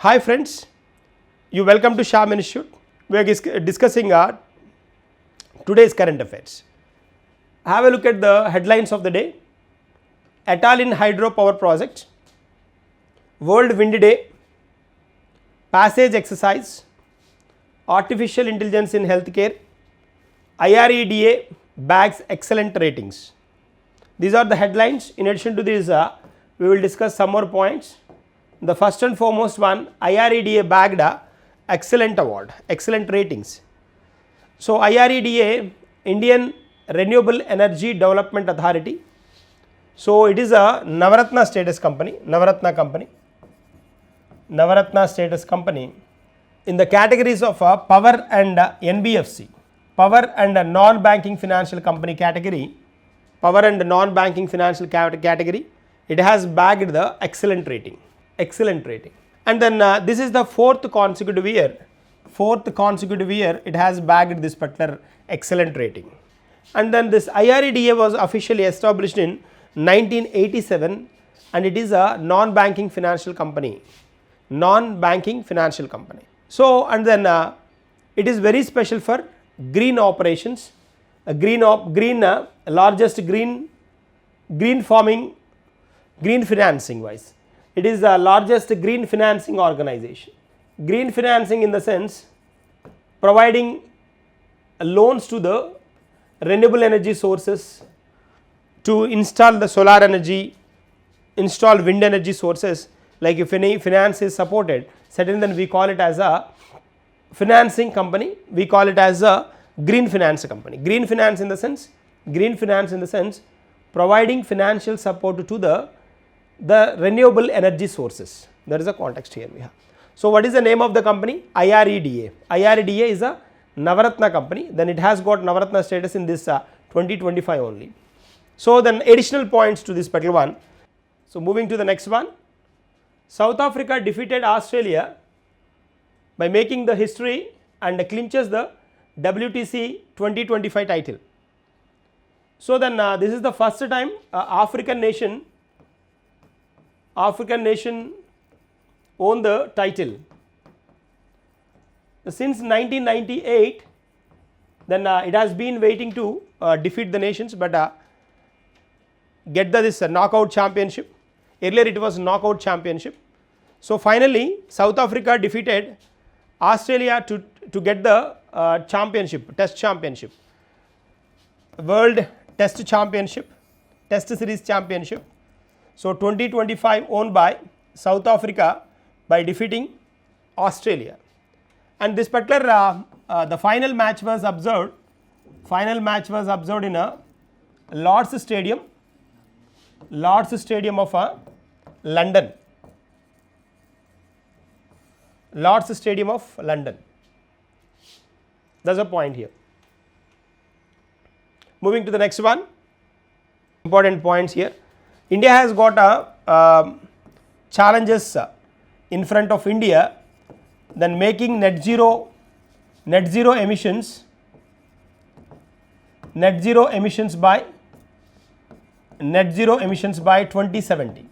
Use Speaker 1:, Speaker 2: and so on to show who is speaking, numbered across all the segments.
Speaker 1: Hi friends, you welcome to Shyam Institute. We are discussing today's current affairs. Have a look at the headlines of the day. Atal hydropower project, World Wind Day, Passage exercise, Artificial intelligence in healthcare, IREDA bags excellent ratings. These are the headlines. In addition to this, we will discuss some more points. The first and foremost one, IREDA bagged excellent award, excellent ratings. So IREDA, Indian Renewable Energy Development Authority. So it is a Navaratna status company, Navaratna status company in the categories of power and NBFC, power and non-banking financial company category, power and non-banking financial category, it has bagged the excellent rating. And then this is the fourth consecutive year it has bagged this particular excellent rating. And then this IREDA was officially established in 1987 and it is a non-banking financial company. So and then it is very special for green operations, largest green farming, green financing wise. It is the largest green financing organization. Green financing in the sense providing loans to the renewable energy sources to install the solar energy, install wind energy sources. Like if any finance is supported, certainly then we call it as a financing company, we call it as a green finance company. Green finance in the sense providing financial support to the renewable energy sources. There is a context here we have. So what is the name of the company? IREDA. IREDA is a Navaratna company, then it has got Navaratna status in this 2025 only. So then additional points to this particular one. So moving to the next one, South Africa defeated Australia by making the history and clinches the WTC 2025 title. So then this is the first time African nation won the title. Since 1998, then it has been waiting to defeat the nations, but get this knockout championship. Earlier it was knockout championship. So finally South Africa defeated Australia to get the test championship, World Test Championship, Test Series Championship. So 2025 owned by South Africa by defeating Australia. And this particular the final match was observed in a Lord's Stadium of London. Lord's Stadium of London. That's a point here. Moving to the next one, important points here. India has got challenges in front of India, then making net zero emissions by 2070.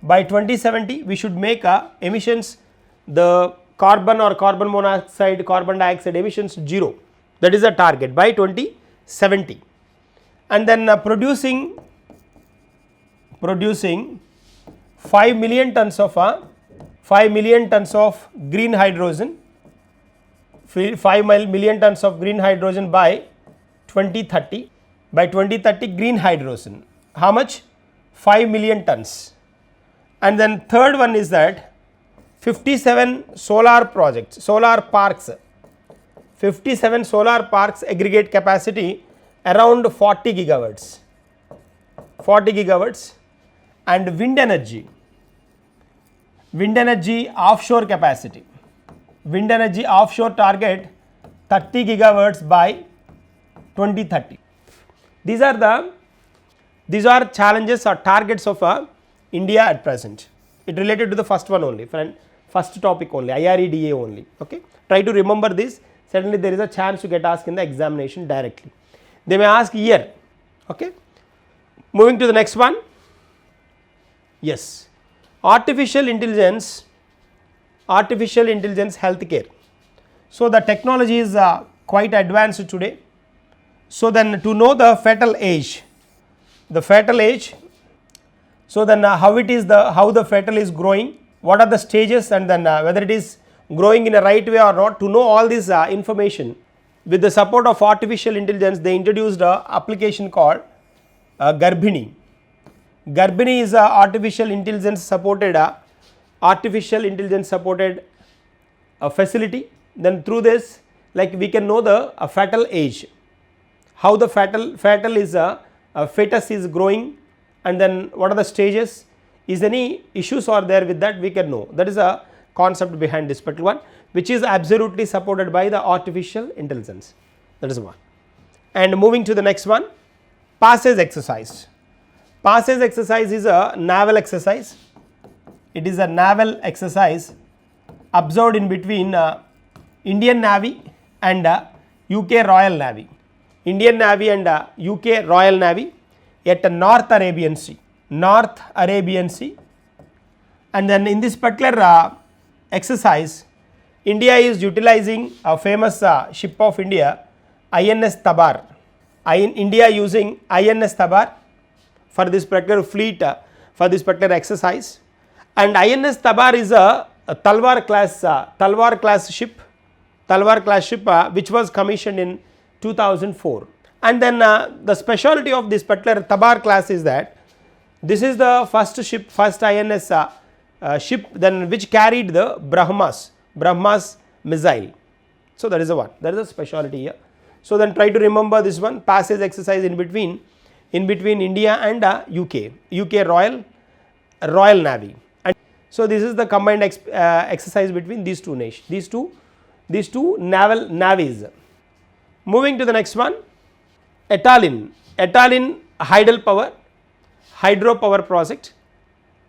Speaker 1: By 2070 we should make emissions, the carbon or carbon monoxide, carbon dioxide emissions zero. That is the target by 2070. And then producing 5 million tons of green hydrogen, 5 million tons of green hydrogen by 2030. By 2030 green hydrogen, how much? 5 million tons. And then third one is that 57 solar parks, 57 solar parks aggregate capacity around 40 gigawatts. And wind energy offshore capacity, offshore target 30 gigawatts by 2030. These are challenges or targets of India at present. It related to the first one only, first topic only, IREDA only. Okay, try to remember this. Certainly there is a chance to get asked in the examination directly. They may ask year. Okay, moving to the next one. Yes, artificial intelligence artificial intelligence healthcare. So the technology is quite advanced today. So then to know the fetal age, so then how the fetal is growing, what are the stages, and then whether it is growing in a right way or not, to know all this information, with the support of artificial intelligence, they introduced a application called Garbhini. Garbhini is a artificial intelligence supported facility. Then through this, like we can know the fetal age, how the fetal is fetus is growing, and then what are the stages, is any issues are there with that, we can know. That is a concept behind this particular one, which is absolutely supported by the artificial intelligence. That is one. And moving to the next one, passage exercise. Passage exercise is a naval exercise. It is a naval exercise observed in between Indian Navy and UK Royal Navy. Indian Navy and UK Royal Navy at the North Arabian Sea. And then in this particular exercise, India is utilizing a famous ship of India, INS Tabar. India using INS Tabar for this particular fleet, for this particular exercise. And INS Tabar is a Talwar class ship, which was commissioned in 2004. And then the specialty of this particular Tabar class is that this is the first INS ship then which carried the Brahmas missile. So that is the one, that is a specialty here. So then try to remember this one, passage exercise in between India and UK Royal Navy. And so this is the combined exercise between these two nations, these two naval navies. Moving to the next one, Etalin hydropower project,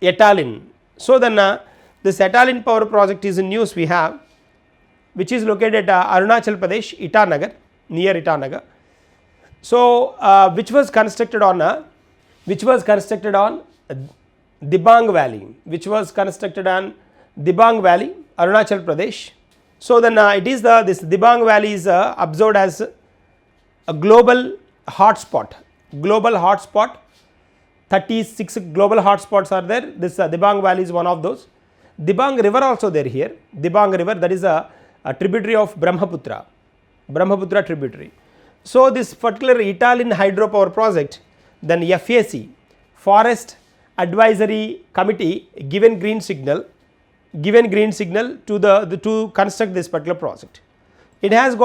Speaker 1: Etalin. So then this Etalin power project is in news we have, which is located at Arunachal Pradesh, Itanagar, near Itanagar. So which was constructed on Dibang Valley, Arunachal Pradesh. So then it is this Dibang Valley is observed as a global hotspot. 36 global hotspots are there. This Dibang Valley is one of those. Dibang River also there here. Dibang River, that is a tributary of Brahmaputra tributary. So this particular Etalin hydropower project, then FAC, Forest Advisory Committee, given green signal to construct this particular project. It has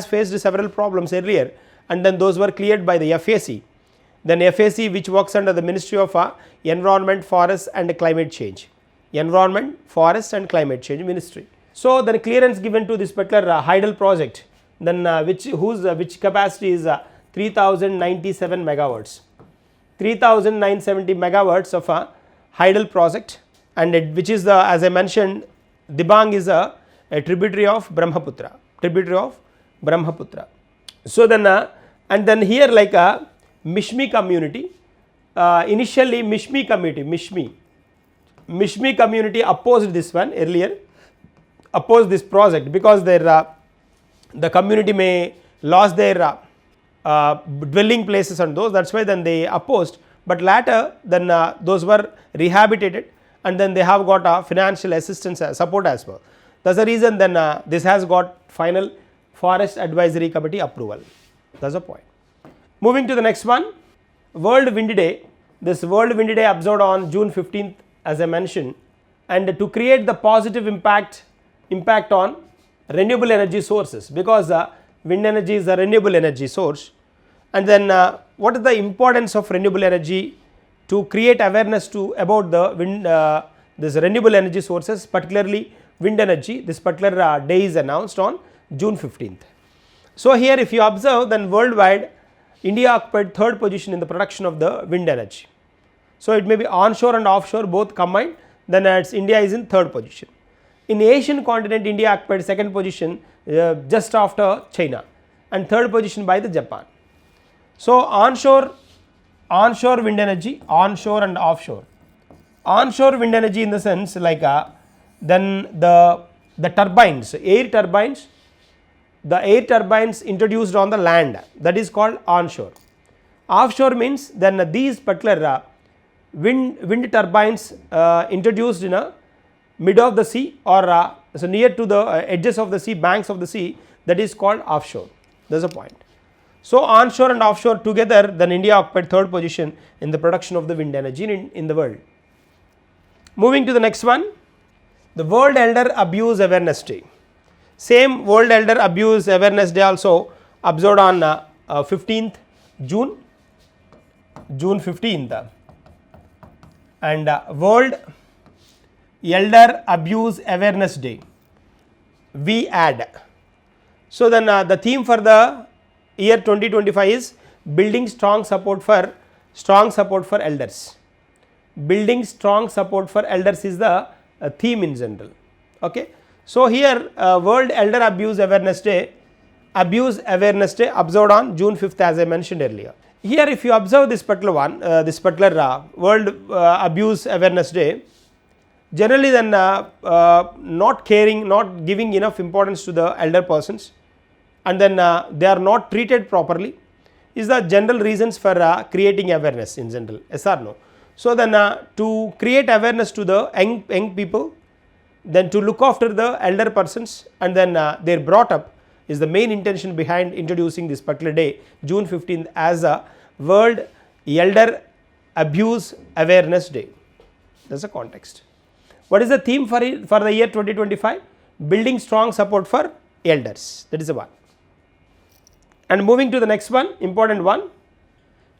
Speaker 1: faced several problems earlier, and then those were cleared by the FAC. Then FAC, which works under the Ministry of Environment, Forest and Climate Change. Ministry. So then clearance given to this particular hydel project, then which capacity is 3097 megawatts. 3970 megawatts of a hydel project, and which is as I mentioned, Dibang is a tributary of Brahmaputra. So then and then here like a Mishmi community, initially Mishmi community opposed this one earlier, opposed this project because their the community may lost their dwelling places and those, that's why then they opposed, but later then those were rehabilitated, and then they have got financial assistance support as well. That's the reason then this has got final Forest Advisory Committee approval. That's the point. Moving to the next one, World Wind Day. This World Wind Day observed on June 15th, as I mentioned, and to create the positive impact on renewable energy sources, because wind energy is a renewable energy source. And then what is the importance of renewable energy, to create awareness about the wind, this renewable energy sources, particularly wind energy. This particular day is announced on June 15th. So here if you observe, then worldwide India occupied third position in the production of the wind energy. So it may be onshore and offshore both combined, then India is in third position. In Asian continent, India occupied second position just after China, and third position by the Japan. So onshore wind energy, onshore and offshore. Onshore wind energy in the sense like Then the turbines, air turbines, the air turbines introduced on the land, that is called onshore. Offshore means then these particular wind turbines introduced in a mid of the sea or so near to the edges of the sea, banks of the sea, that is called offshore. That is a point. So, onshore and offshore together, then India occupied third position in the production of the wind energy in the world. Moving to the next one, the World Elder Abuse Awareness Day. Same World Elder Abuse Awareness Day also observed on 15th June 15th, and World Elder Abuse Awareness Day, we add. So, then the theme for the year 2025 is building strong support for elders. Building strong support for elders is the theme in general. Okay. So, here World Elder Abuse Awareness Day observed on June 5th, as I mentioned earlier. Here if you observe this particular one, World Abuse Awareness Day, generally then not caring, not giving enough importance to the elder persons, and then they are not treated properly is the general reasons for creating awareness in general, yes or no. So, then to create awareness to the young people, then to look after the elder persons, and then they are brought up is the main intention behind introducing this particular day, June 15th, as a World Elder Abuse Awareness Day. That is the context. What is the theme for the year 2025? Building strong support for elders. That is the one. And moving to the next one, important one,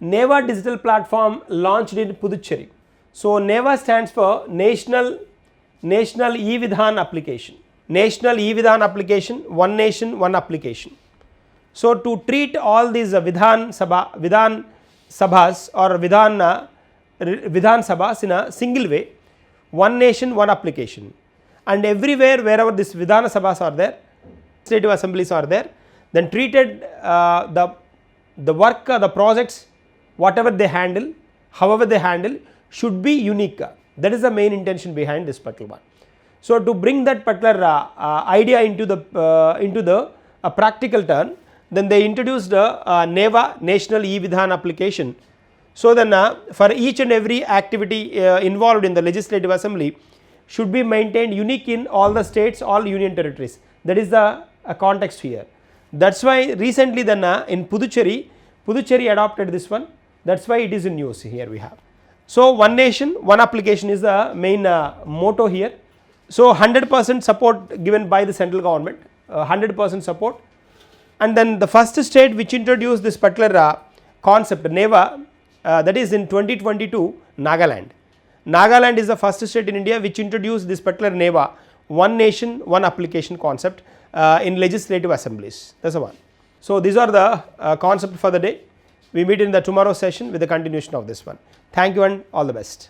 Speaker 1: NEVA digital platform launched in Puducherry. So, NEVA stands for National E-Vidhan Application. National E-Vidhan Application, One Nation, One Application. So, to treat all these Vidhan Sabhas or Vidhan Sabhas in a single way, One Nation, One Application, and everywhere wherever this Vidhana Sabhas are there, legislative assemblies are there, then treated the work, the projects, whatever they handle, however they handle, should be unique. That is the main intention behind this particular one. So, to bring that particular idea into the practical turn, then they introduced the NEVA, National E-Vidhan Application. So, then for each and every activity involved in the legislative assembly should be maintained unique in all the states, all union territories. That is the context here. That is why recently then in Puducherry adopted this one. That is why it is in news here we have. So, One Nation, One Application is the main motto here. So, 100% support given by the central government, 100% support, and then the first state which introduced this particular concept NEVA, that is in 2022, Nagaland. Nagaland is the first state in India which introduced this particular NEVA, One Nation, One Application concept in legislative assemblies. That is the one. So, these are the concept for the day. We meet in the tomorrow session with the continuation of this one. Thank you and all the best.